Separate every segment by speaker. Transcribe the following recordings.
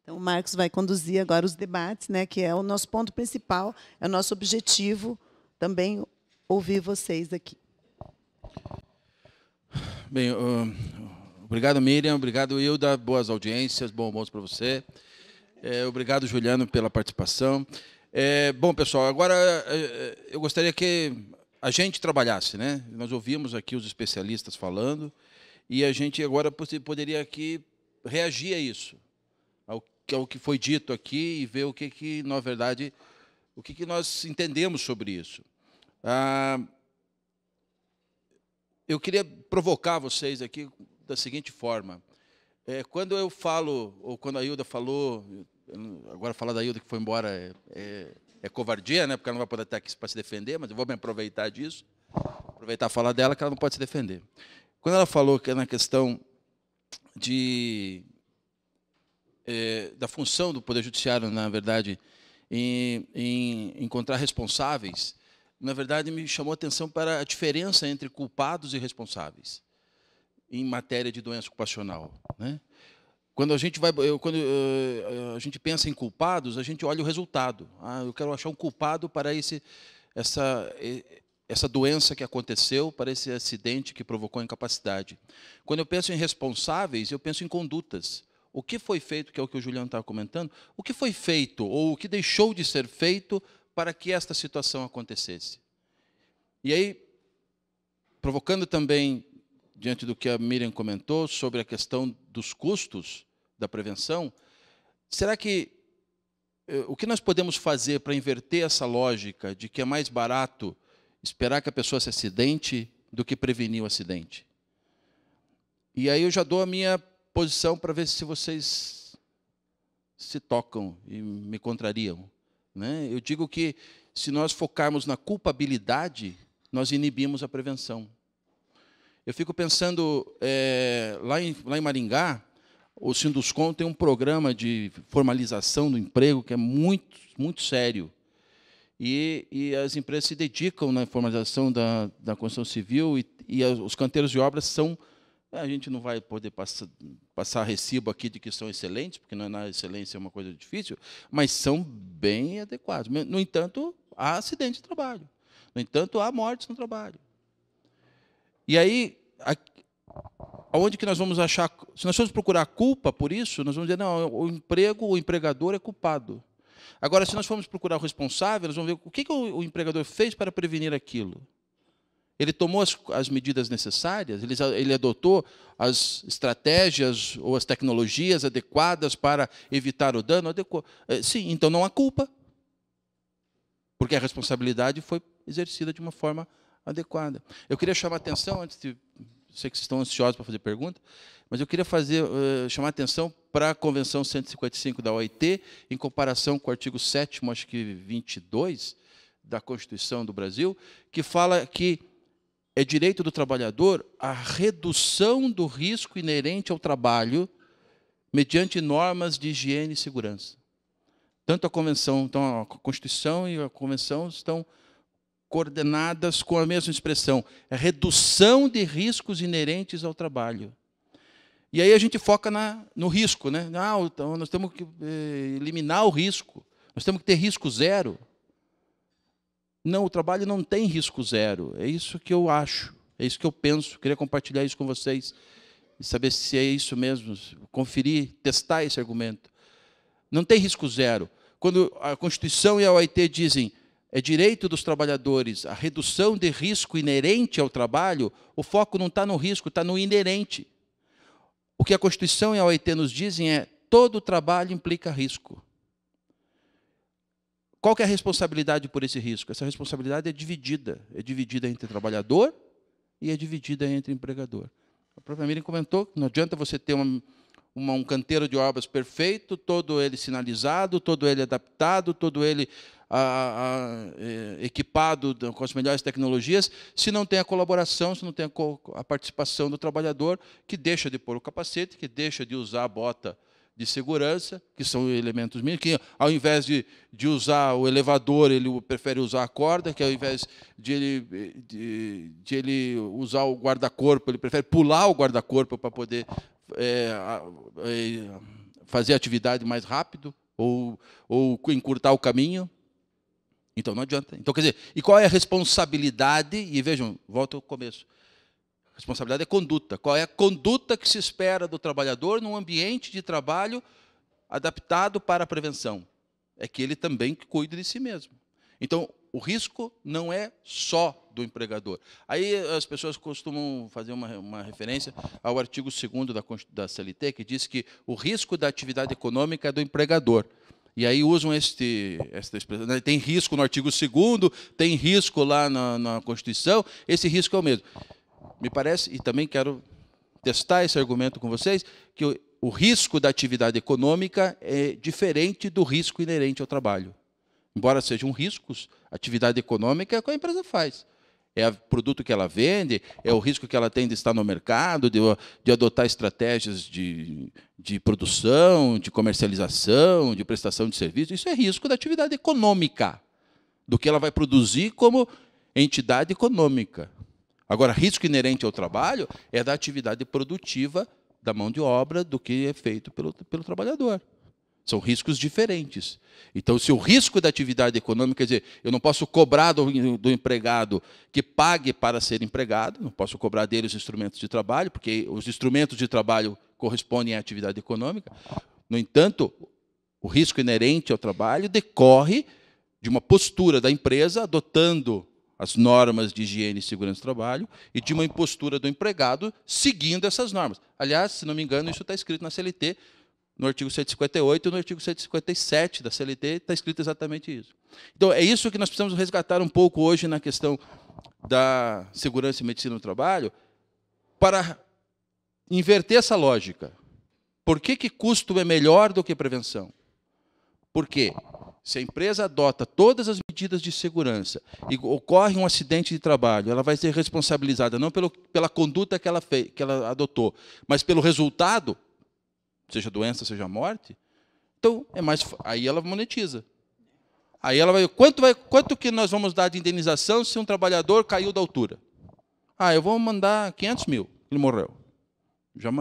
Speaker 1: Então, o Marcos vai conduzir agora os debates, né, que é o nosso ponto principal, é o nosso objetivo também ouvir vocês aqui.
Speaker 2: Bem, obrigado, Miriam, obrigado, Hilda, boas audiências, bom almoço para você. Obrigado, Juliano, pela participação. Bom, pessoal, agora eu gostaria que a gente trabalhasse, né? Nós ouvimos aqui os especialistas falando, e a gente agora poderia aqui reagir a isso, ao que foi dito aqui, e ver o que na verdade, o que nós entendemos sobre isso. Eu queria provocar vocês aqui da seguinte forma. Quando eu falo, ou quando a Hilda falou, agora falar da Hilda que foi embora é covardia, né? Porque ela não vai poder estar aqui para se defender, mas eu vou me aproveitar disso, aproveitar a fala dela, que ela não pode se defender. Quando ela falou que é na questão da função do Poder Judiciário, na verdade, em encontrar responsáveis, na verdade, me chamou a atenção para a diferença entre culpados e responsáveis em matéria de doença ocupacional, né? Quando a gente a gente pensa em culpados, a gente olha o resultado. Eu quero achar um culpado para essa doença que aconteceu, para esse acidente que provocou a incapacidade. Quando eu penso em responsáveis, eu penso em condutas. O que foi feito, que é o que o Juliano estava comentando, o que foi feito ou o que deixou de ser feito para que esta situação acontecesse. E aí, provocando também, diante do que a Miriam comentou, sobre a questão dos custos da prevenção, será que o que nós podemos fazer para inverter essa lógica de que é mais barato esperar que a pessoa se acidente do que prevenir o acidente? E aí eu já dou a minha posição para ver se vocês se tocam e me contrariam, né? Eu digo que, se nós focarmos na culpabilidade, nós inibimos a prevenção. Eu fico pensando, lá em Maringá, o Sinduscom tem um programa de formalização do emprego que é muito, muito sério. E as empresas se dedicam na formalização da construção civil, e os canteiros de obras são... A gente não vai poder passar recibo aqui de que são excelentes, porque na excelência é uma coisa difícil, mas são bem adequados. No entanto, há acidentes de trabalho. No entanto, há mortes no trabalho. E aí, aonde que nós vamos achar... Se nós formos procurar culpa por isso, nós vamos dizer, não, o empregador é culpado. Agora, se nós formos procurar o responsável, nós vamos ver o que o empregador fez para prevenir aquilo. Ele tomou as medidas necessárias, ele adotou as estratégias ou as tecnologias adequadas para evitar o dano? Sim, então não há culpa, porque a responsabilidade foi exercida de uma forma adequada. Eu queria chamar a atenção, sei que vocês estão ansiosos para fazer pergunta, mas eu queria chamar a atenção para a Convenção 155 da OIT, em comparação com o artigo 7º, acho que 22, da Constituição do Brasil, que fala que é direito do trabalhador a redução do risco inerente ao trabalho mediante normas de higiene e segurança. Tanto a Convenção, então a Constituição e a Convenção estão coordenadas com a mesma expressão, a redução de riscos inerentes ao trabalho. E aí a gente foca no risco, né? Então nós temos que eliminar o risco, nós temos que ter risco zero. Não, o trabalho não tem risco zero. É isso que eu acho, é isso que eu penso. Queria compartilhar isso com vocês e saber se é isso mesmo, conferir, testar esse argumento. Não tem risco zero. Quando a Constituição e a OIT dizem é direito dos trabalhadores a redução de risco inerente ao trabalho, o foco não está no risco, está no inerente. O que a Constituição e a OIT nos dizem é todo trabalho implica risco. Qual que é a responsabilidade por esse risco? Essa responsabilidade é dividida entre trabalhador e é dividida entre empregador. A própria Miriam comentou que não adianta você ter um canteiro de obras perfeito, todo ele sinalizado, todo ele adaptado, todo ele equipado com as melhores tecnologias, se não tem a colaboração, se não tem a participação do trabalhador, que deixa de pôr o capacete, que deixa de usar a bota de segurança, que são elementos mínimos, que ao invés de usar o elevador, ele prefere usar a corda, que ao invés de ele usar o guarda-corpo, ele prefere pular o guarda-corpo para poder fazer a atividade mais rápido ou encurtar o caminho. Então, não adianta. Então, quer dizer, e qual é a responsabilidade? E vejam, volto ao começo. Responsabilidade é conduta. Qual é a conduta que se espera do trabalhador num ambiente de trabalho adaptado para a prevenção? É que ele também cuide de si mesmo. Então, o risco não é só do empregador. Aí as pessoas costumam fazer uma referência ao artigo 2º da CLT, que diz que o risco da atividade econômica é do empregador. E aí usam esta expressão. Tem risco no artigo 2º, tem risco lá na Constituição, esse risco é o mesmo. Me parece, e também quero testar esse argumento com vocês, que o risco da atividade econômica é diferente do risco inerente ao trabalho. Embora sejam riscos, a atividade econômica é o que a empresa faz. É o produto que ela vende, é o risco que ela tem de estar no mercado, de adotar estratégias de produção, de comercialização, de prestação de serviço. Isso é risco da atividade econômica, do que ela vai produzir como entidade econômica. Agora, risco inerente ao trabalho é da atividade produtiva da mão de obra do que é feito pelo trabalhador. São riscos diferentes. Então, se o risco da atividade econômica, quer dizer, eu não posso cobrar do empregado que pague para ser empregado, não posso cobrar dele os instrumentos de trabalho, porque os instrumentos de trabalho correspondem à atividade econômica. No entanto, o risco inerente ao trabalho decorre de uma postura da empresa adotando as normas de higiene e segurança do trabalho e de uma impostura do empregado seguindo essas normas. Aliás, se não me engano, isso está escrito na CLT, no artigo 158 e no artigo 157 da CLT, está escrito exatamente isso. Então, é isso que nós precisamos resgatar um pouco hoje na questão da segurança e medicina do trabalho, para inverter essa lógica. Por que custo é melhor do que prevenção? Por quê? Se a empresa adota todas as medidas de segurança e ocorre um acidente de trabalho, ela vai ser responsabilizada não pela conduta que ela adotou, mas pelo resultado, seja doença, seja morte. Então, aí ela monetiza. Aí ela vai, quanto que nós vamos dar de indenização se um trabalhador caiu da altura? Eu vou mandar 500 mil, ele morreu.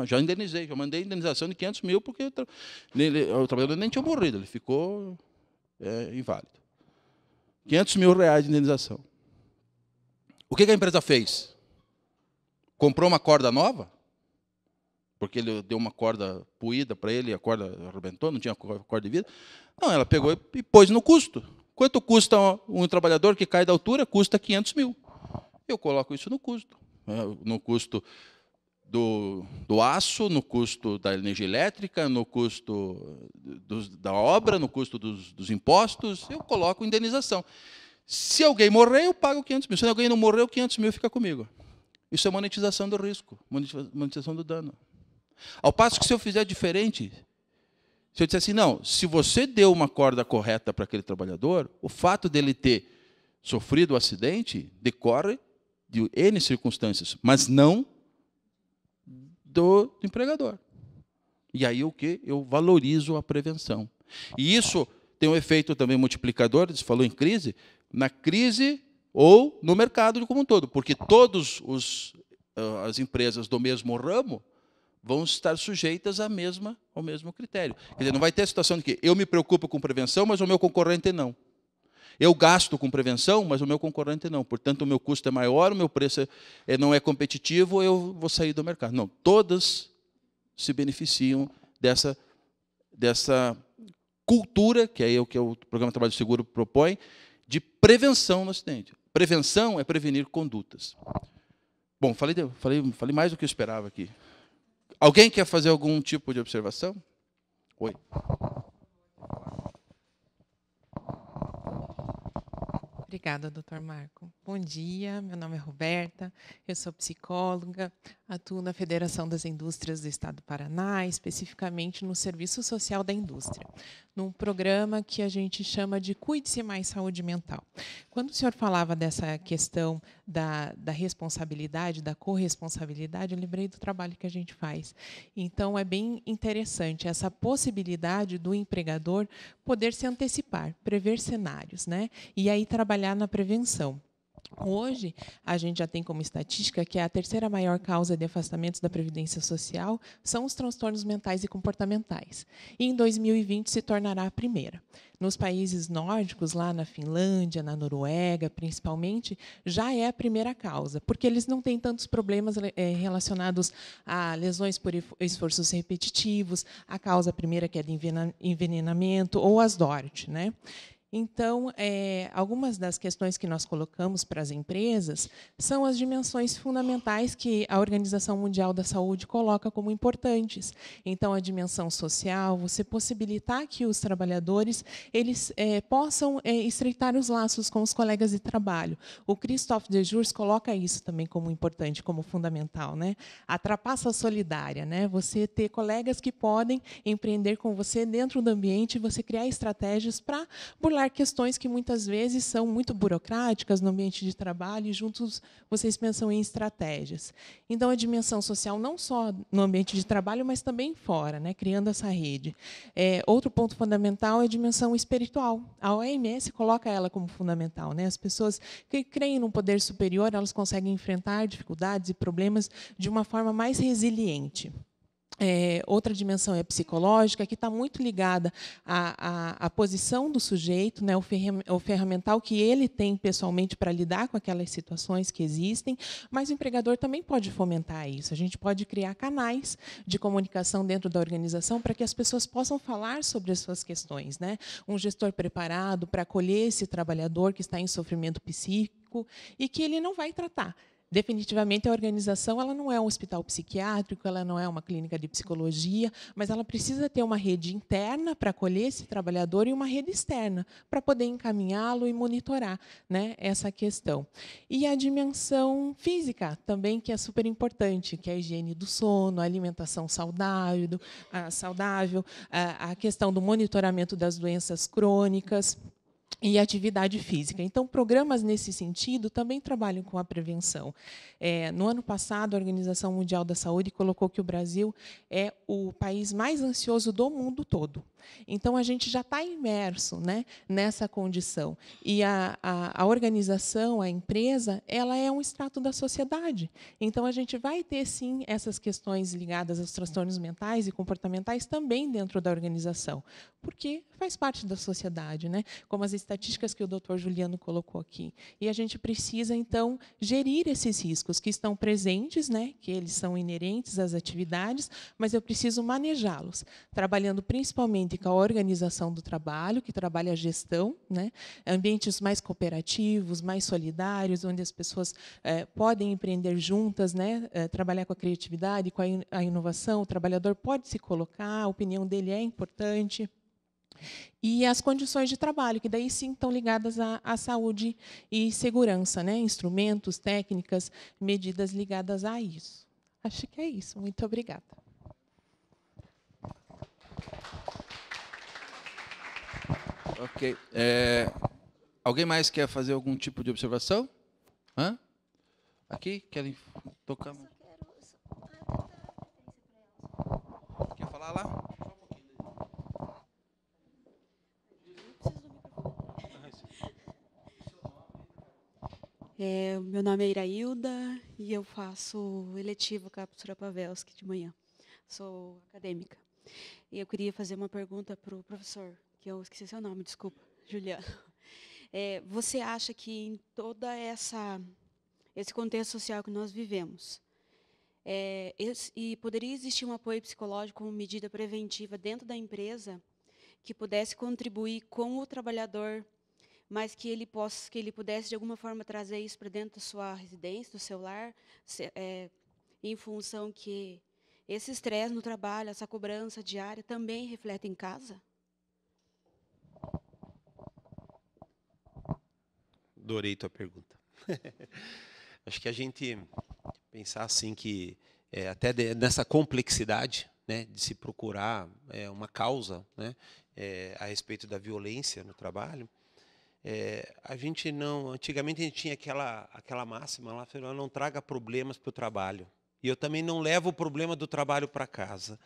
Speaker 2: Já indenizei, já mandei indenização de 500 mil, porque o trabalhador nem tinha morrido, ele ficou inválido. 500 mil reais de indenização. O que a empresa fez? Comprou uma corda nova? Porque ele deu uma corda puída para ele e a corda arrebentou, não tinha corda de vida. Não, ela pegou e pôs no custo. Quanto custa um trabalhador que cai da altura? Custa 500 mil. Eu coloco isso no custo. No custo do aço, no custo da energia elétrica, no custo da obra, no custo dos impostos, eu coloco indenização. Se alguém morrer, eu pago 500 mil. Se alguém não morreu, 500 mil fica comigo. Isso é monetização do risco, monetização do dano. Ao passo que, se eu fizer diferente, se eu disser assim, não, se você deu uma corda correta para aquele trabalhador, o fato dele ter sofrido o acidente decorre de N circunstâncias, mas não do empregador. E aí o que? Eu valorizo a prevenção. E isso tem um efeito também multiplicador, você falou em crise, na crise ou no mercado como um todo, porque todas as empresas do mesmo ramo vão estar sujeitas ao mesmo critério. Quer dizer, não vai ter a situação de que eu me preocupo com prevenção, mas o meu concorrente não. Eu gasto com prevenção, mas o meu concorrente não. Portanto, o meu custo é maior, o meu preço não é competitivo, eu vou sair do mercado. Não, todas se beneficiam dessa cultura, que é o que o Programa de Trabalho Seguro propõe, de prevenção no acidente. Prevenção é prevenir condutas. Bom, falei mais do que eu esperava aqui. Alguém quer fazer algum tipo de observação? Oi.
Speaker 3: Obrigada, doutor Marco. Bom dia, meu nome é Roberta, eu sou psicóloga, atuo na Federação das Indústrias do Estado do Paraná, especificamente no Serviço Social da Indústria, num programa que a gente chama de Cuide-se Mais Saúde Mental. Quando o senhor falava dessa questão da responsabilidade, da corresponsabilidade, eu lembrei do trabalho que a gente faz. Então, é bem interessante essa possibilidade do empregador poder se antecipar, prever cenários, né? E aí trabalhar na prevenção. Hoje, a gente já tem como estatística que a terceira maior causa de afastamentos da Previdência Social são os transtornos mentais e comportamentais. E em 2020 se tornará a primeira. Nos países nórdicos, lá na Finlândia, na Noruega, principalmente, já é a primeira causa, porque eles não têm tantos problemas relacionados a lesões por esforços repetitivos, a causa primeira que é de envenenamento ou as DORT, né? Então, algumas das questões que nós colocamos para as empresas são as dimensões fundamentais que a Organização Mundial da Saúde coloca como importantes. Então, a dimensão social, você possibilitar que os trabalhadores eles possam estreitar os laços com os colegas de trabalho. O Christophe Dejours coloca isso também como importante, como fundamental, né? A trapaça solidária, né? Você ter colegas que podem empreender com você dentro do ambiente e você criar estratégias para burlar questões que muitas vezes são muito burocráticas no ambiente de trabalho e juntos vocês pensam em estratégias. Então, a dimensão social não só no ambiente de trabalho, mas também fora, né, criando essa rede. Outro ponto fundamental é a dimensão espiritual. A OMS coloca ela como fundamental, né? As pessoas que creem no poder superior, elas conseguem enfrentar dificuldades e problemas de uma forma mais resiliente. Outra dimensão é psicológica, que está muito ligada à posição do sujeito, né, o ferramental que ele tem pessoalmente para lidar com aquelas situações que existem, mas o empregador também pode fomentar isso. A gente pode criar canais de comunicação dentro da organização para que as pessoas possam falar sobre as suas questões, né? Um gestor preparado para acolher esse trabalhador que está em sofrimento psíquico e que ele não vai tratar. Definitivamente, a organização ela não é um hospital psiquiátrico, ela não é uma clínica de psicologia, mas ela precisa ter uma rede interna para acolher esse trabalhador e uma rede externa para poder encaminhá-lo e monitorar, né, essa questão. E a dimensão física também, que é super importante, que é a higiene do sono, a alimentação saudável, a questão do monitoramento das doenças crônicas, e atividade física. Então, programas nesse sentido também trabalham com a prevenção. No ano passado, a Organização Mundial da Saúde colocou que o Brasil é o país mais ansioso do mundo todo. Então, a gente já está imerso, né, nessa condição. E a organização, a empresa, ela é um extrato da sociedade. Então, a gente vai ter, sim, essas questões ligadas aos transtornos mentais e comportamentais também dentro da organização, porque faz parte da sociedade, né? Como as estatísticas que o Dr. Juliano colocou aqui. E a gente precisa, então, gerir esses riscos que estão presentes, né, que eles são inerentes às atividades, mas eu preciso manejá-los, trabalhando principalmente com a organização do trabalho, que trabalha a gestão, né, ambientes mais cooperativos, mais solidários, onde as pessoas podem empreender juntas, né, trabalhar com a criatividade, com a inovação, o trabalhador pode se colocar, a opinião dele é importante. E as condições de trabalho, que daí sim estão ligadas à saúde e segurança, né? Instrumentos, técnicas, medidas ligadas a isso. Acho que é isso. Muito obrigada.
Speaker 2: Ok. Alguém mais quer fazer algum tipo de observação? Hã? Aqui? Querem tocar? Quer falar lá?
Speaker 4: Meu nome é Irailda e eu faço eletivo com a professora Pavelski de manhã. Sou acadêmica. E eu queria fazer uma pergunta para o professor, que eu esqueci seu nome, desculpa, Juliano. Você acha que em toda esse contexto social que nós vivemos, e poderia existir um apoio psicológico como medida preventiva dentro da empresa que pudesse contribuir com o trabalhador, mas que ele pudesse, de alguma forma, trazer isso para dentro da sua residência, do seu lar, em função que esse estresse no trabalho, essa cobrança diária, também reflete em casa?
Speaker 5: Adorei tua pergunta. Acho que a gente pensar assim que, até nessa complexidade, né, de se procurar uma causa, né, a respeito da violência no trabalho, a gente não... Antigamente a gente tinha aquela máxima lá, não traga problemas para o trabalho. E eu também não levo o problema do trabalho para casa.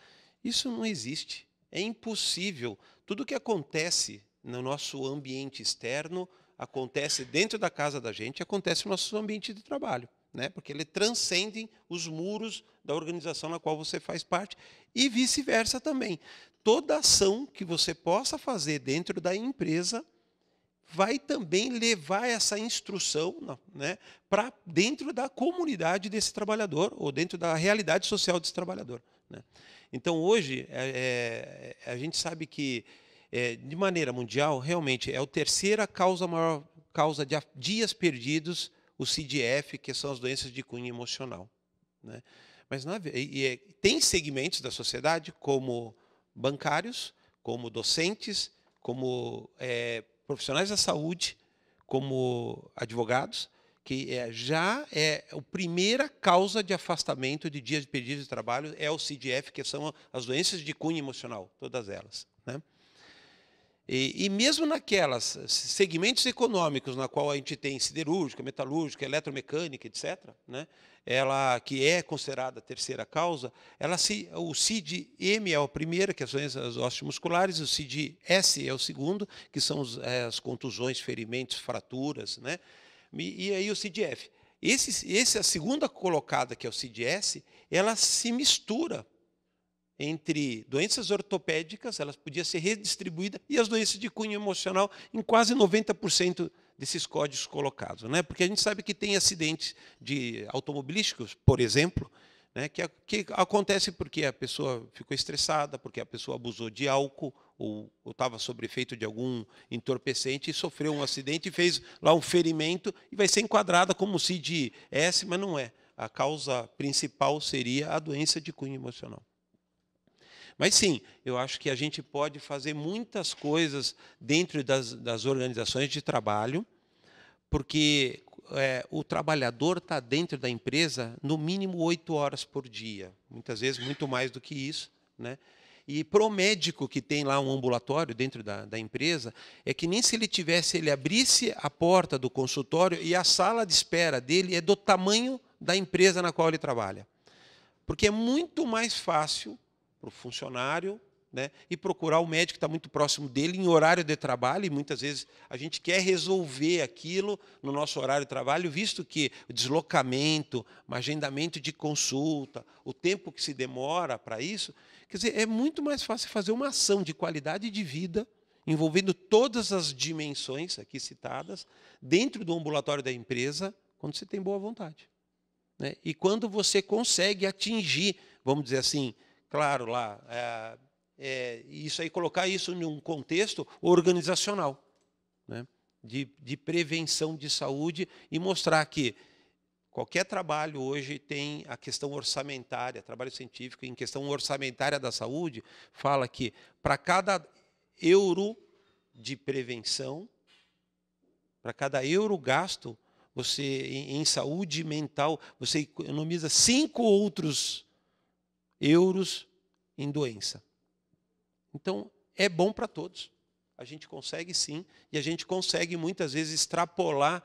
Speaker 5: Isso não existe. É impossível. Tudo que acontece no nosso ambiente externo acontece dentro da casa da gente, acontece no nosso ambiente de trabalho, né? Porque ele transcende os muros da organização na qual você faz parte e vice-versa também. Toda ação que você possa fazer dentro da empresa vai também levar essa instrução, né, para dentro da comunidade desse trabalhador ou dentro da realidade social desse trabalhador, né? Então, hoje, a gente sabe que, de maneira mundial, realmente é a terceira maior causa de dias perdidos, o CDF, que são as doenças de cunho emocional, né? Mas tem segmentos da sociedade, como bancários, como docentes, como profissionais da saúde, como advogados, que já é a primeira causa de afastamento de dias perdidos de trabalho, é o CDF, que são as doenças de cunho emocional, todas elas, né? E mesmo naquelas segmentos econômicos na qual a gente tem siderúrgica, metalúrgica, eletromecânica, etc., né, ela que é considerada a terceira causa, o CID-M é a primeira, que são as osteomusculares, o CID-S é o segundo, que são as contusões, ferimentos, fraturas, né, e aí o CID-F. A segunda colocada, que é o CID-S, ela se mistura entre doenças ortopédicas, elas podiam ser redistribuídas, e as doenças de cunho emocional em quase 90% desses códigos colocados, né? Porque a gente sabe que tem acidentes automobilísticos, por exemplo, né, que acontece porque a pessoa ficou estressada, porque a pessoa abusou de álcool, ou estava sob efeito de algum entorpecente e sofreu um acidente e fez lá um ferimento, e vai ser enquadrada como CID-S, mas não é. A causa principal seria a doença de cunho emocional. Mas, sim, eu acho que a gente pode fazer muitas coisas dentro das organizações de trabalho, porque o trabalhador está dentro da empresa no mínimo 8 horas por dia, muitas vezes muito mais do que isso, né? E para o médico que tem lá um ambulatório dentro da empresa, é que nem se ele abrisse a porta do consultório e a sala de espera dele é do tamanho da empresa na qual ele trabalha. Porque é muito mais fácil para o funcionário, né, e procurar o médico que está muito próximo dele em horário de trabalho, e muitas vezes a gente quer resolver aquilo no nosso horário de trabalho, visto que o deslocamento, o agendamento de consulta, o tempo que se demora para isso, quer dizer, é muito mais fácil fazer uma ação de qualidade de vida, envolvendo todas as dimensões aqui citadas, dentro do ambulatório da empresa, quando você tem boa vontade, né? E quando você consegue atingir, vamos dizer assim, claro, lá, isso aí, colocar isso em um contexto organizacional, né, de prevenção de saúde, e mostrar que qualquer trabalho hoje tem a questão orçamentária, trabalho científico em questão orçamentária da saúde, fala que para cada euro de prevenção, para cada euro gasto, você em saúde mental, você economiza 5 outros euros em doença. Então, é bom para todos. A gente consegue, sim, e a gente consegue, muitas vezes, extrapolar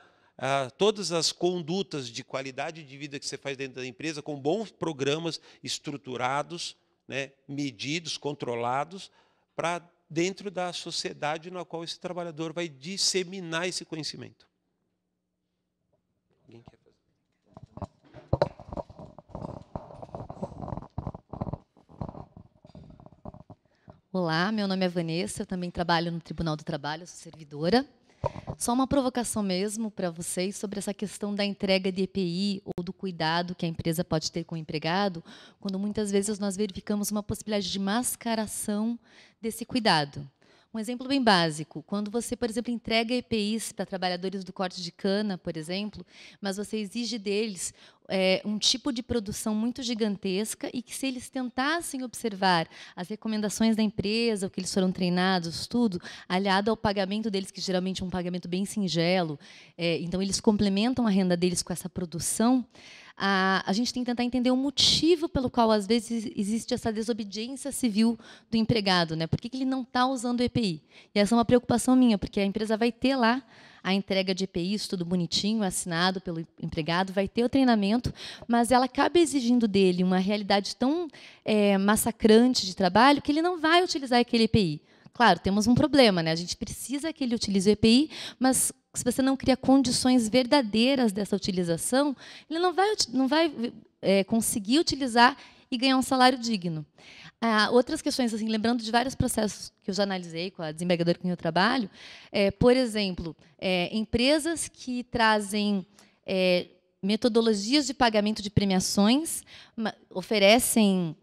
Speaker 5: todas as condutas de qualidade de vida que você faz dentro da empresa com bons programas estruturados, né, medidos, controlados, para dentro da sociedade na qual esse trabalhador vai disseminar esse conhecimento. Alguém quer fazer?
Speaker 6: Olá, meu nome é Vanessa, eu também trabalho no Tribunal do Trabalho, sou servidora. Só uma provocação mesmo para vocês sobre essa questão da entrega de EPI ou do cuidado que a empresa pode ter com o empregado, quando muitas vezes nós verificamos uma possibilidade de mascaração desse cuidado. Um exemplo bem básico, quando você, por exemplo, entrega EPIs para trabalhadores do corte de cana, por exemplo, mas você exige deles um tipo de produção muito gigantesca e que, se eles tentassem observar as recomendações da empresa, o que eles foram treinados, tudo, aliado ao pagamento deles, que geralmente é um pagamento bem singelo, então eles complementam a renda deles com essa produção, a gente tem que tentar entender o motivo pelo qual, às vezes, existe essa desobediência civil do empregado, né? Por que ele não está usando o EPI? E essa é uma preocupação minha, porque a empresa vai ter lá a entrega de EPI, isso tudo bonitinho, assinado pelo empregado, vai ter o treinamento, mas ela acaba exigindo dele uma realidade tão massacrante de trabalho que ele não vai utilizar aquele EPI. Claro, temos um problema, né? A gente precisa que ele utilize o EPI, mas se você não cria condições verdadeiras dessa utilização, ele não vai conseguir utilizar e ganhar um salário digno. Outras questões, assim, lembrando de vários processos que eu já analisei com a desembargadora com quem eu trabalho, por exemplo, empresas que trazem metodologias de pagamento de premiações, oferecem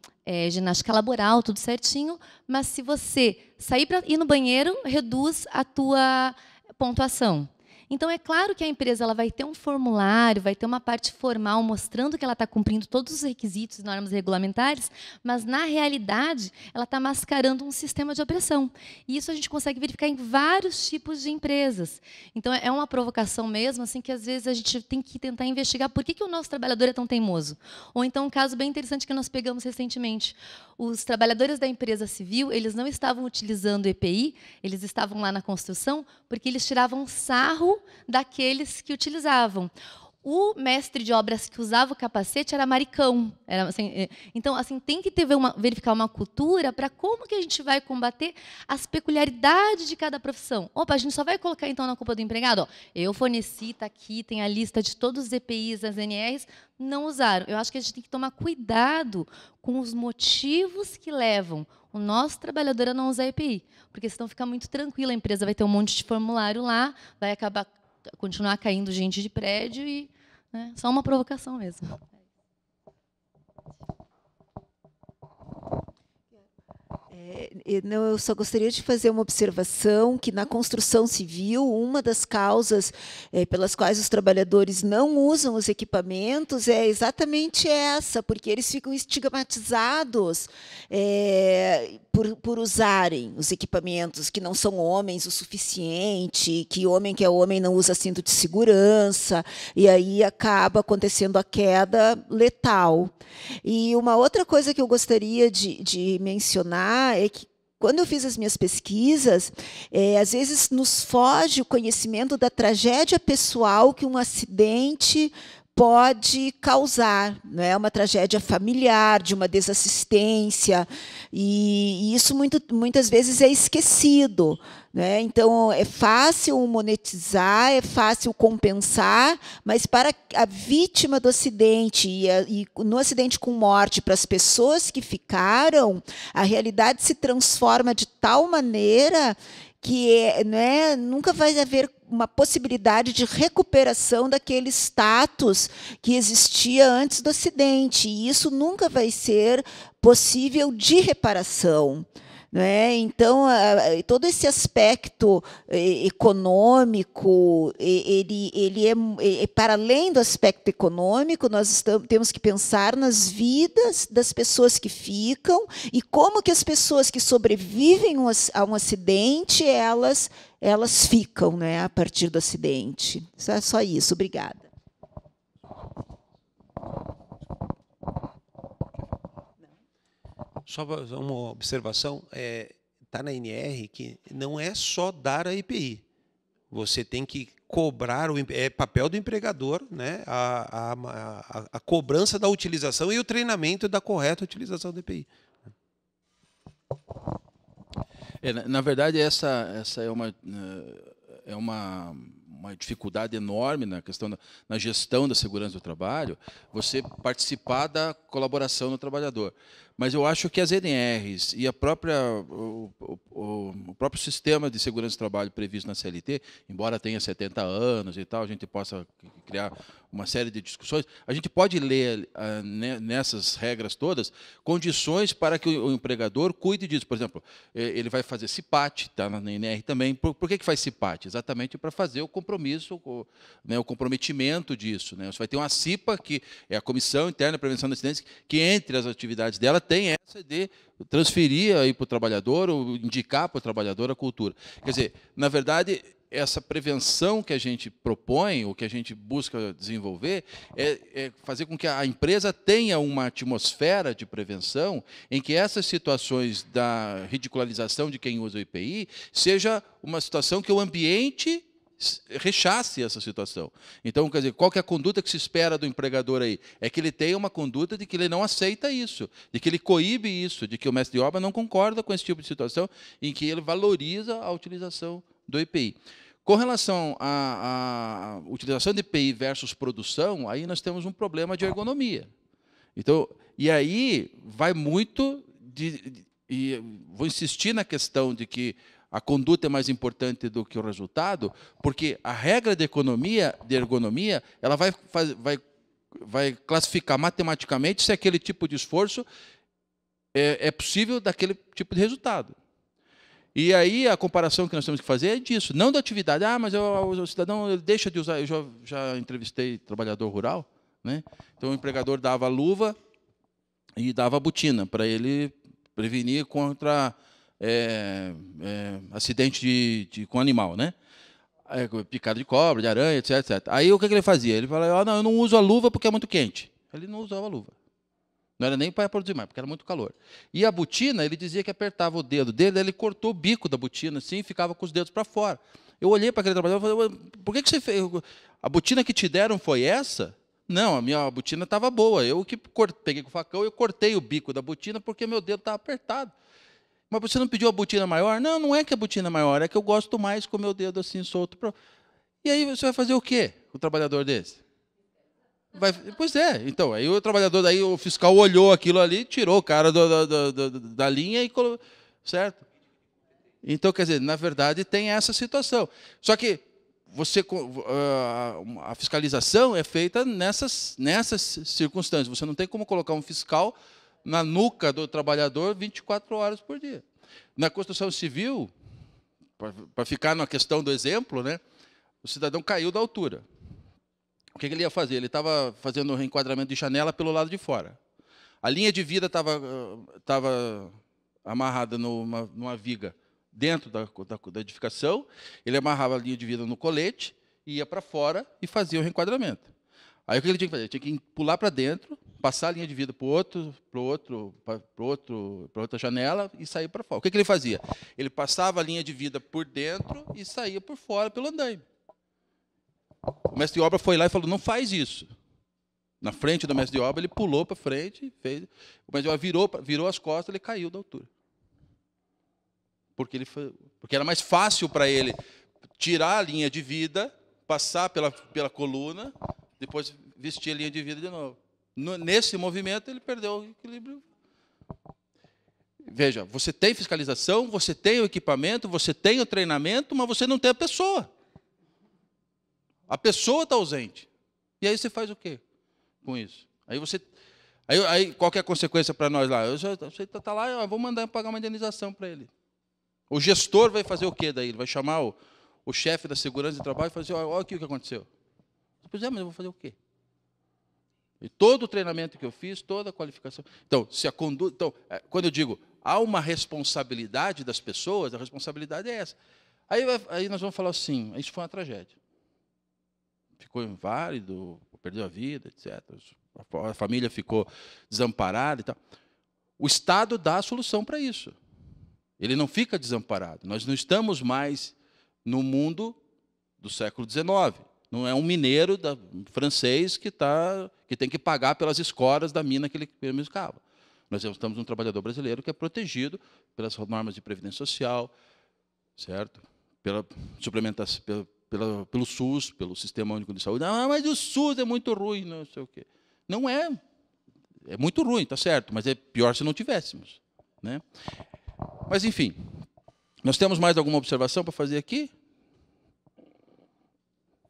Speaker 6: ginástica laboral, tudo certinho, mas se você sair para ir no banheiro, reduz a tua pontuação. Então, é claro que a empresa ela vai ter um formulário, vai ter uma parte formal mostrando que ela está cumprindo todos os requisitos e normas regulamentares, mas, na realidade, ela está mascarando um sistema de opressão. E isso a gente consegue verificar em vários tipos de empresas. Então, é uma provocação mesmo, assim, que, às vezes, a gente tem que tentar investigar por que o nosso trabalhador é tão teimoso. Ou, então, um caso bem interessante que nós pegamos recentemente. Os trabalhadores da empresa civil, eles não estavam utilizando o EPI, eles estavam lá na construção, porque eles tiravam sarro daqueles que utilizavam. O mestre de obras que usava o capacete era maricão. Então, assim, tem que verificar uma cultura para como que a gente vai combater as peculiaridades de cada profissão. Opa, a gente só vai colocar, então, na culpa do empregado. Ó, eu forneci, está aqui, tem a lista de todos os EPIs, as NRs, não usaram. Eu acho que a gente tem que tomar cuidado com os motivos que levam o nosso trabalhador a não usar EPI, porque senão fica muito tranquilo, a empresa vai ter um monte de formulário lá, vai continuar caindo gente de prédio e só uma provocação mesmo.
Speaker 1: Eu só gostaria de fazer uma observação que, na construção civil, uma das causas pelas quais os trabalhadores não usam os equipamentos é exatamente essa, porque eles ficam estigmatizados por usarem os equipamentos, que não são homens o suficiente, que homem que é homem não usa cinto de segurança, e aí acaba acontecendo a queda letal. E uma outra coisa que eu gostaria de mencionar é que, quando eu fiz as minhas pesquisas, às vezes nos foge o conhecimento da tragédia pessoal que um acidente pode causar, né? Uma tragédia familiar, de uma desassistência, e isso muitas vezes é esquecido, né? Então, é fácil monetizar, é fácil compensar, mas para a vítima do acidente e no acidente com morte, para as pessoas que ficaram, a realidade se transforma de tal maneira que nunca vai haver uma possibilidade de recuperação daquele status que existia antes do acidente. E isso nunca vai ser possível de reparação. Então, todo esse aspecto econômico, ele é para além do aspecto econômico, nós temos que pensar nas vidas das pessoas que ficam e como que as pessoas que sobrevivem a um acidente, elas ficam, a partir do acidente. Só isso, obrigada.
Speaker 5: Só uma observação, está na NR que não é só dar a EPI. Você tem que cobrar, é papel do empregador, né, a cobrança da utilização e o treinamento da correta utilização da EPI.
Speaker 2: Na verdade, essa é uma dificuldade enorme na questão na gestão da segurança do trabalho, você participar da colaboração do trabalhador. Mas eu acho que as NRs e o próprio sistema de segurança do trabalho previsto na CLT, embora tenha 70 anos e tal, a gente possa criar uma série de discussões, a gente pode ler nessas regras todas condições para que o empregador cuide disso. Por exemplo, ele vai fazer CIPAT, está na NR também. Por que faz CIPAT? Exatamente para fazer o compromisso, o comprometimento disso. Você vai ter uma CIPA, que é a Comissão Interna de Prevenção de Acidentes, que entre as atividades dela tem essa de transferir aí para o trabalhador, ou indicar para o trabalhador a cultura. Quer dizer, na verdade, essa prevenção que a gente propõe, ou que a gente busca desenvolver, é fazer com que a empresa tenha uma atmosfera de prevenção em que essas situações da ridicularização de quem usa o IPI seja uma situação que o ambiente rechace essa situação. Então, quer dizer, qual que é a conduta que se espera do empregador aí? É que ele tenha uma conduta de que ele não aceita isso, de que ele coíbe isso, de que o mestre de obra não concorda com esse tipo de situação, em que ele valoriza a utilização do IPI. Com relação à utilização de IPI versus produção, aí nós temos um problema de ergonomia. Então, e aí vai muito e vou insistir na questão de que a conduta é mais importante do que o resultado, porque a regra de ergonomia, ela vai classificar matematicamente se aquele tipo de esforço é possível daquele tipo de resultado. E aí a comparação que nós temos que fazer é disso, não da atividade. Ah, mas o cidadão ele deixa de usar. Eu já entrevistei trabalhador rural, né? Então o empregador dava luva e dava botina para ele prevenir contra acidente com animal, né? Picada de cobra, de aranha, etc, etc. Aí o que ele fazia? Ele falava, não, eu não uso a luva porque é muito quente. Ele não usava a luva. Não era nem para produzir mais, porque era muito calor. E a botina, ele dizia que apertava o dedo dele, ele cortou o bico da botina assim, e ficava com os dedos para fora. Eu olhei para aquele trabalhador e falei, por que você fez? A botina que te deram foi essa? Não, a minha botina estava boa. Eu que peguei com o facão, eu cortei o bico da botina porque meu dedo estava apertado. Mas você não pediu a botina maior? Não, não é que a botina é maior, é que eu gosto mais com o meu dedo assim solto. E aí você vai fazer o quê, o trabalhador desse? Pois é, então, aí o trabalhador, daí o fiscal olhou aquilo ali, tirou o cara da linha e colocou, certo? Então, quer dizer, na verdade, tem essa situação. Só que a fiscalização é feita nessas circunstâncias. Você não tem como colocar um fiscal na nuca do trabalhador 24 horas por dia. Na construção civil, para ficar na questão do exemplo, né, o cidadão caiu da altura. O que ele ia fazer? Ele estava fazendo o reenquadramento de janela pelo lado de fora. A linha de vida estava amarrada numa viga dentro da edificação. Ele amarrava a linha de vida no colete, ia para fora e fazia o reenquadramento. Aí o que ele tinha que fazer? Ele tinha que pular para dentro, passar a linha de vida para outra janela e sair para fora. O que ele fazia? Ele passava a linha de vida por dentro e saía por fora pelo andaime. O mestre de obra foi lá e falou, não faz isso. Na frente do mestre de obra, ele pulou para frente, fez. O mestre de obra virou as costas, ele caiu da altura. Porque era mais fácil para ele tirar a linha de vida, passar pela coluna, depois vestir a linha de vida de novo. Nesse movimento, ele perdeu o equilíbrio. Veja, você tem fiscalização, você tem o equipamento, você tem o treinamento, mas você não tem a pessoa. A pessoa está ausente. E aí você faz o quê com isso? Aí qual que é a consequência para nós lá? Você está lá, eu vou mandar pagar uma indenização para ele. O gestor vai fazer o quê daí? Ele vai chamar o chefe da segurança de trabalho e fazer, olha aqui o que aconteceu. Pois é, mas eu vou fazer o quê? E todo o treinamento que eu fiz, toda a qualificação. Então, quando eu digo há uma responsabilidade das pessoas, a responsabilidade é essa. Aí nós vamos falar assim, isso foi uma tragédia. Ficou inválido, perdeu a vida, etc. A família ficou desamparada e tal. O Estado dá a solução para isso. Ele não fica desamparado. Nós não estamos mais no mundo do século XIX. Não é um mineiro francês que tem que pagar pelas escoras da mina que ele mesmo cava. Nós estamos um trabalhador brasileiro que é protegido pelas normas de previdência social, certo? Pela suplementação, pelo SUS, pelo Sistema Único de Saúde. Ah, mas o SUS é muito ruim, não sei o quê. Não é. É muito ruim, tá certo, mas é pior se não tivéssemos, né? Mas, enfim, nós temos mais alguma observação para fazer aqui?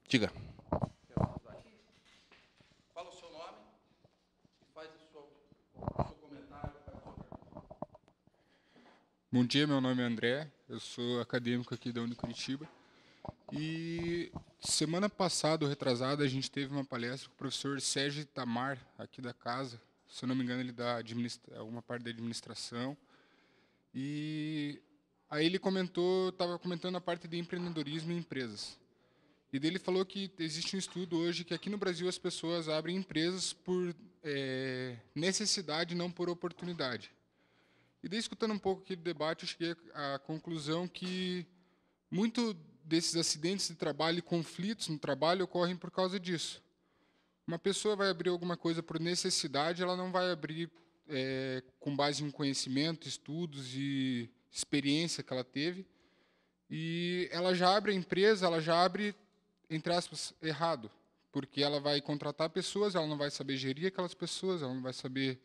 Speaker 2: Diga. Fala o seu nome e faz o seu comentário.
Speaker 7: Bom dia, meu nome é André, eu sou acadêmico aqui da Unicuritiba. E semana passada, ou retrasada, a gente teve uma palestra com o professor Sérgio Itamar, aqui da casa. Se eu não me engano, ele dá uma parte da administração. E Aí ele estava comentando a parte de empreendedorismo em empresas. E daí ele falou que existe um estudo hoje que aqui no Brasil as pessoas abrem empresas por necessidade, não por oportunidade. E daí, escutando um pouco aqui do debate, eu cheguei à conclusão que muito desses acidentes de trabalho e conflitos no trabalho ocorrem por causa disso. Uma pessoa vai abrir alguma coisa por necessidade, ela não vai abrir com base em conhecimento, estudos e experiência que ela teve, e ela já abre a empresa, ela já abre, entre aspas, errado, porque ela vai contratar pessoas, ela não vai saber gerir aquelas pessoas, ela não vai saber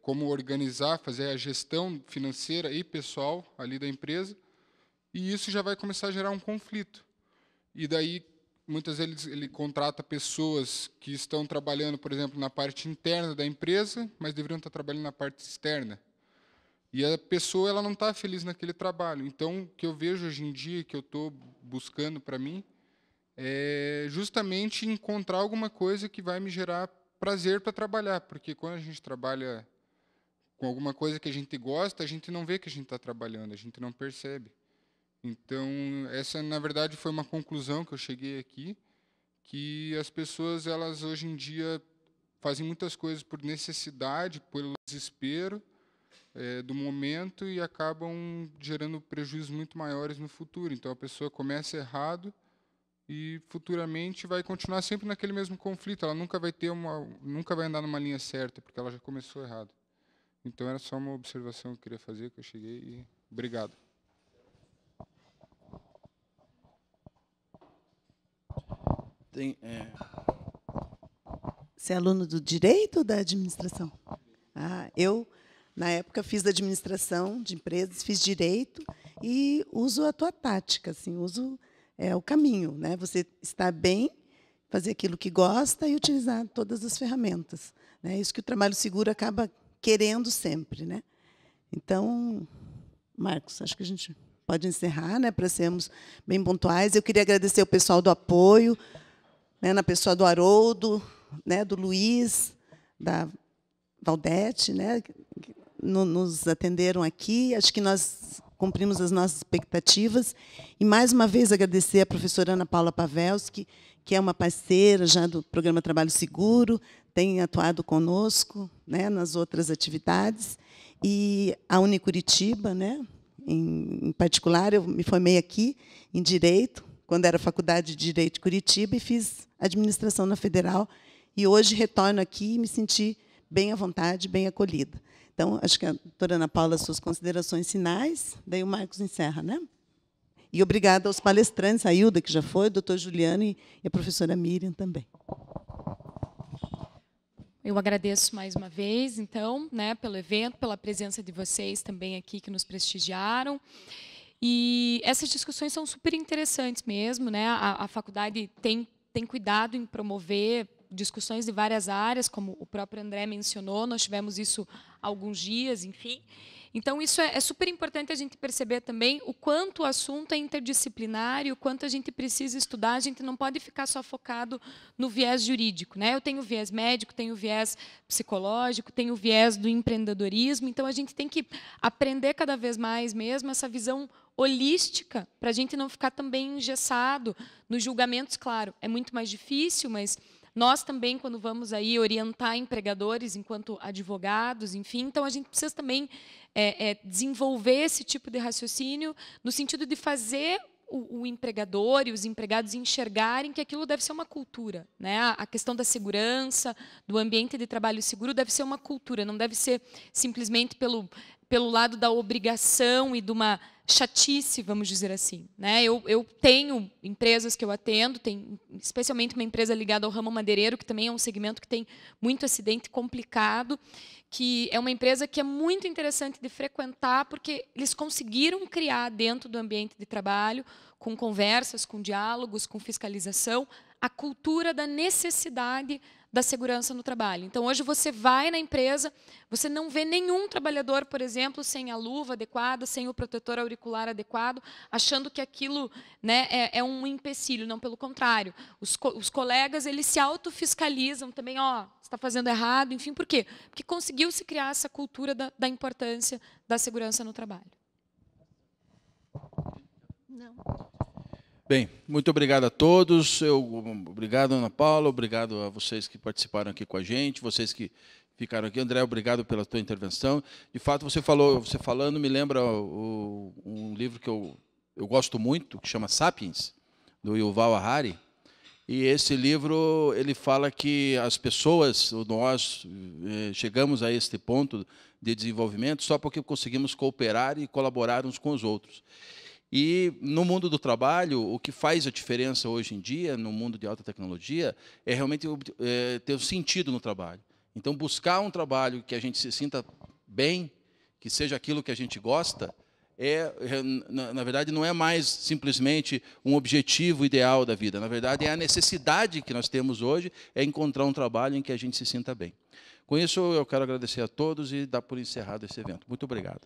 Speaker 7: como organizar, fazer a gestão financeira e pessoal ali da empresa, e isso já vai começar a gerar um conflito. E daí, muitas vezes, ele contrata pessoas que estão trabalhando, por exemplo, na parte interna da empresa, mas deveriam estar trabalhando na parte externa. E a pessoa ela não está feliz naquele trabalho. Então, o que eu vejo hoje em dia, que eu estou buscando para mim, é justamente encontrar alguma coisa que vai me gerar prazer para trabalhar, porque quando a gente trabalha com alguma coisa que a gente gosta, a gente não vê que a gente está trabalhando, a gente não percebe. Então, essa, na verdade, foi uma conclusão que eu cheguei aqui, que as pessoas, elas hoje em dia fazem muitas coisas por necessidade, pelo desespero do momento, e acabam gerando prejuízos muito maiores no futuro. Então, a pessoa começa errado e futuramente vai continuar sempre naquele mesmo conflito. Ela nunca vai andar numa linha certa, porque ela já começou errado. Então, era só uma observação que eu queria fazer, que eu cheguei, e obrigado.
Speaker 8: Você é aluno do direito ou da administração? Eu, na época, fiz da administração de empresas, fiz direito e uso a tua tática, assim, uso o caminho, né? Você estar bem, fazer aquilo que gosta e utilizar todas as ferramentas. É isso que o trabalho seguro acaba querendo sempre, né? Então, Marcos, acho que a gente pode encerrar, né, para sermos bem pontuais. Eu queria agradecer o pessoal do apoio, né, na pessoa do Haroldo, né, do Luiz, da Valdete, né, que nos atenderam aqui. Acho que nós cumprimos as nossas expectativas. E, mais uma vez, agradecer à professora Ana Paula Pavelski, que é uma parceira já do programa Trabalho Seguro, tem atuado conosco, né, nas outras atividades, e a Unicuritiba, né, em particular. Eu me formei aqui em Direito, quando era Faculdade de Direito de Curitiba, e fiz administração na Federal, e hoje retorno aqui e me senti bem à vontade, bem acolhida. Então, acho que a doutora Ana Paula, suas considerações finais, daí o Marcos encerra, né? E obrigada aos palestrantes, a Hilda, que já foi, o doutor Juliano e a professora Miriam também.
Speaker 9: Eu agradeço mais uma vez, então, né, pelo evento, pela presença de vocês também aqui que nos prestigiaram. E essas discussões são super interessantes mesmo, né? A faculdade tem cuidado em promover discussões de várias áreas, como o próprio André mencionou, nós tivemos isso há alguns dias, enfim. Então, isso é super importante a gente perceber também o quanto o assunto é interdisciplinar e o quanto a gente precisa estudar. A gente não pode ficar só focado no viés jurídico, né? Eu tenho o viés médico, tenho o viés psicológico, tenho o viés do empreendedorismo. Então, a gente tem que aprender cada vez mais mesmo essa visão holística, para a gente não ficar também engessado nos julgamentos. Claro, é muito mais difícil, mas nós também, quando vamos aí orientar empregadores enquanto advogados, enfim, então a gente precisa também desenvolver esse tipo de raciocínio no sentido de fazer o empregador e os empregados enxergarem que aquilo deve ser uma cultura, né? A questão da segurança, do ambiente de trabalho seguro deve ser uma cultura, não deve ser simplesmente pelo lado da obrigação e de uma chatice, vamos dizer assim, né? Eu tenho empresas que eu atendo, tem especialmente uma empresa ligada ao ramo madeireiro, que também é um segmento que tem muito acidente complicado, que é uma empresa que é muito interessante de frequentar, porque eles conseguiram criar dentro do ambiente de trabalho, com conversas, com diálogos, com fiscalização, a cultura da necessidade da segurança no trabalho. Então, hoje você vai na empresa, você não vê nenhum trabalhador, por exemplo, sem a luva adequada, sem o protetor auricular adequado, achando que aquilo, né, é um empecilho. Não, pelo contrário. Os colegas, eles se autofiscalizam também, você está fazendo errado, enfim. Por quê? Porque conseguiu-se criar essa cultura da importância da segurança no trabalho.
Speaker 1: Não.
Speaker 2: Bem, muito obrigado a todos. Obrigado, Ana Paula, obrigado a vocês que participaram aqui com a gente, vocês que ficaram aqui. André, obrigado pela tua intervenção. De fato, você falando me lembra um livro que eu gosto muito, que chama Sapiens, do Yuval Harari. E esse livro ele fala que as pessoas, nós, chegamos a este ponto de desenvolvimento só porque conseguimos cooperar e colaborar uns com os outros. E no mundo do trabalho, o que faz a diferença hoje em dia, no mundo de alta tecnologia, é realmente ter um sentido no trabalho. Então, buscar um trabalho que a gente se sinta bem, que seja aquilo que a gente gosta, na verdade, não é mais simplesmente um objetivo ideal da vida. Na verdade, é a necessidade que nós temos hoje, é encontrar um trabalho em que a gente se sinta bem. Com isso, eu quero agradecer a todos e dar por encerrado esse evento. Muito obrigado.